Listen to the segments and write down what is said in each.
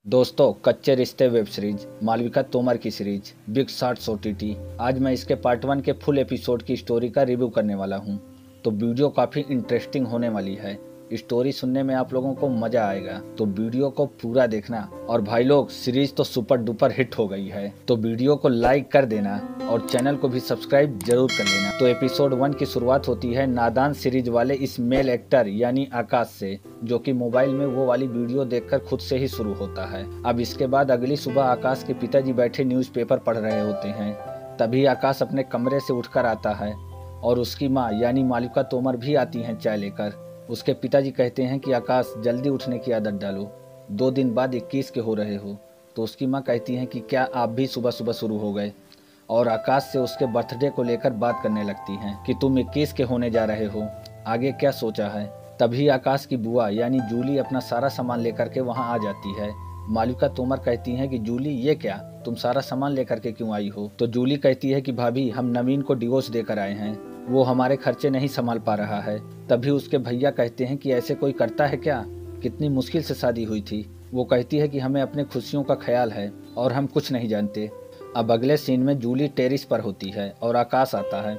दोस्तों, कच्चे रिश्ते वेब सीरीज मालविका तोमर की सीरीज बिग शॉट्स OTT। आज मैं इसके पार्ट 1 के फुल एपिसोड की स्टोरी का रिव्यू करने वाला हूं। तो वीडियो काफ़ी इंटरेस्टिंग होने वाली है। स्टोरी सुनने में आप लोगों को मज़ा आएगा, तो वीडियो को पूरा देखना। और भाई लोग, सीरीज तो सुपर डुपर हिट हो गई है, तो वीडियो को लाइक कर देना और चैनल को भी सब्सक्राइब जरूर कर लेना। तो एपिसोड 1 की शुरुआत होती है नादान सीरीज वाले इस मेल एक्टर यानी आकाश से, जो कि मोबाइल में वो वाली वीडियो देखकर खुद से ही शुरू होता है। अब इसके बाद अगली सुबह आकाश के पिताजी बैठे न्यूज़पेपर पढ़ रहे होते हैं। तभी आकाश अपने कमरे से उठकर आता है और उसकी माँ यानी मालविका तोमर भी आती हैं चाय लेकर। उसके पिताजी कहते हैं कि आकाश, जल्दी उठने की आदत डालो, 2 दिन बाद 21 के हो रहे हो। तो उसकी माँ कहती हैं कि क्या आप भी सुबह सुबह शुरू हो गए, और आकाश से उसके बर्थडे को लेकर बात करने लगती हैं कि तुम 21 के होने जा रहे हो, आगे क्या सोचा है। तभी आकाश की बुआ यानी जूली अपना सारा सामान लेकर के वहाँ आ जाती है। मालविका तोमर कहती हैं कि जूली, ये क्या, तुम सारा सामान लेकर के क्यों आई हो। तो जूली कहती है कि भाभी, हम नवीन को डिवोर्स देकर आए हैं, वो हमारे खर्चे नहीं संभाल पा रहा है। तभी उसके भैया कहते हैं कि ऐसे कोई करता है क्या, कितनी मुश्किल से शादी हुई थी। वो कहती है कि हमें अपने खुशियों का ख्याल है और हम कुछ नहीं जानते। अब अगले सीन में जूली टेरिस पर होती है और आकाश आता है।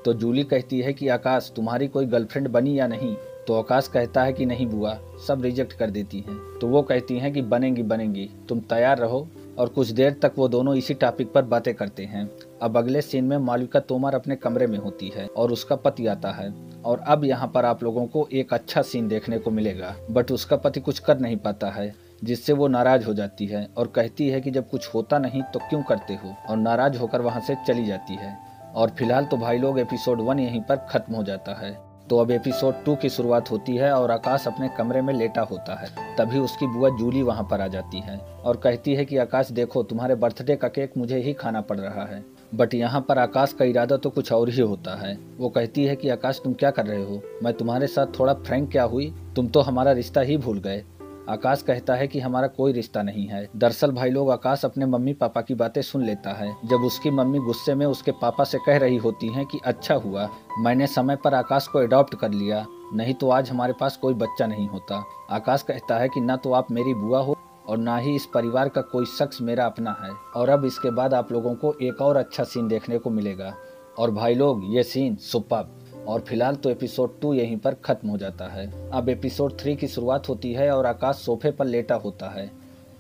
तो जूली कहती है कि आकाश, तुम्हारी कोई गर्लफ्रेंड बनी या नहीं। तो आकाश कहता है कि नहीं बुआ, सब रिजेक्ट कर देती हैं। तो वो कहती हैं कि बनेंगी बनेंगी, तुम तैयार रहो। और कुछ देर तक वो दोनों इसी टॉपिक पर बातें करते हैं। अब अगले सीन में मालविका तोमर अपने कमरे में होती है और उसका पति आता है। और अब यहाँ पर आप लोगों को एक अच्छा सीन देखने को मिलेगा, बट उसका पति कुछ कर नहीं पाता है, जिससे वो नाराज हो जाती है और कहती है कि जब कुछ होता नहीं तो क्यों करते हो, और नाराज होकर वहाँ से चली जाती है। और फिलहाल तो भाई लोग, एपिसोड 1 यहीं पर खत्म हो जाता है। तो अब एपिसोड 2 की शुरुआत होती है और आकाश अपने कमरे में लेटा होता है। तभी उसकी बुआ जूली वहाँ पर आ जाती है और कहती है कि आकाश देखो, तुम्हारे बर्थडे का केक मुझे ही खाना पड़ रहा है। बट यहाँ पर आकाश का इरादा तो कुछ और ही होता है। वो कहती है कि आकाश, तुम क्या कर रहे हो, मैं तुम्हारे साथ थोड़ा फ्रैंक क्या हुई, तुम तो हमारा रिश्ता ही भूल गए। आकाश कहता है कि हमारा कोई रिश्ता नहीं है। दरअसल भाई लोग, आकाश अपने मम्मी पापा की बातें सुन लेता है, जब उसकी मम्मी गुस्से में उसके पापा से कह रही होती हैं कि अच्छा हुआ मैंने समय पर आकाश को अडॉप्ट कर लिया, नहीं तो आज हमारे पास कोई बच्चा नहीं होता। आकाश कहता है कि ना तो आप मेरी बुआ हो और ना ही इस परिवार का कोई शख्स मेरा अपना है। और अब इसके बाद आप लोगों को एक और अच्छा सीन देखने को मिलेगा। और भाई लोग, ये सीन सुपर्ब। और फिलहाल तो एपिसोड 2 यहीं पर खत्म हो जाता है। अब एपिसोड 3 की शुरुआत होती है और आकाश सोफे पर लेटा होता है।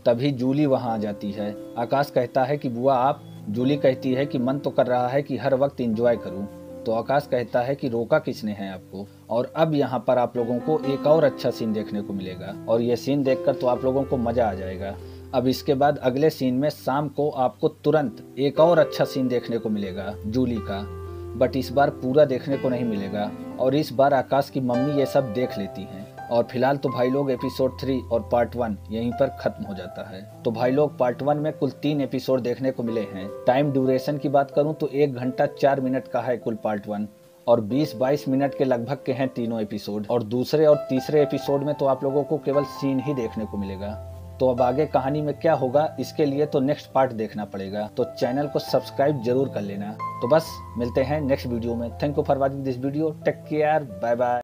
तभी जूली वहां आ जाती है। आकाश कहता है कि बुआ आप। जूली कहती है कि मन तो कर रहा है कि हर वक्त एंजॉय करूं। तो आकाश कहता है कि रोका किसने है आपको। और अब यहाँ पर आप लोगों को एक और अच्छा सीन देखने को मिलेगा, और ये सीन देखकर तो आप लोगों को मजा आ जाएगा। अब इसके बाद अगले सीन में शाम को आपको तुरंत एक और अच्छा सीन देखने को मिलेगा जूली का, बट इस बार पूरा देखने को नहीं मिलेगा। और इस बार आकाश की मम्मी ये सब देख लेती हैं। और फिलहाल तो भाई लोग, एपिसोड 3 और पार्ट 1 यहीं पर खत्म हो जाता है। तो भाई लोग, पार्ट 1 में कुल 3 एपिसोड देखने को मिले हैं। टाइम ड्यूरेशन की बात करूं तो 1 घंटा 4 मिनट का है कुल पार्ट 1, और 20-22 मिनट के लगभग के हैं तीनों एपिसोड। और दूसरे और तीसरे एपिसोड में तो आप लोगों को केवल सीन ही देखने को मिलेगा। तो अब आगे कहानी में क्या होगा, इसके लिए तो नेक्स्ट पार्ट देखना पड़ेगा। तो चैनल को सब्सक्राइब जरूर कर लेना। तो बस मिलते हैं नेक्स्ट वीडियो में। Thank you for watching this video. Take care, bye bye.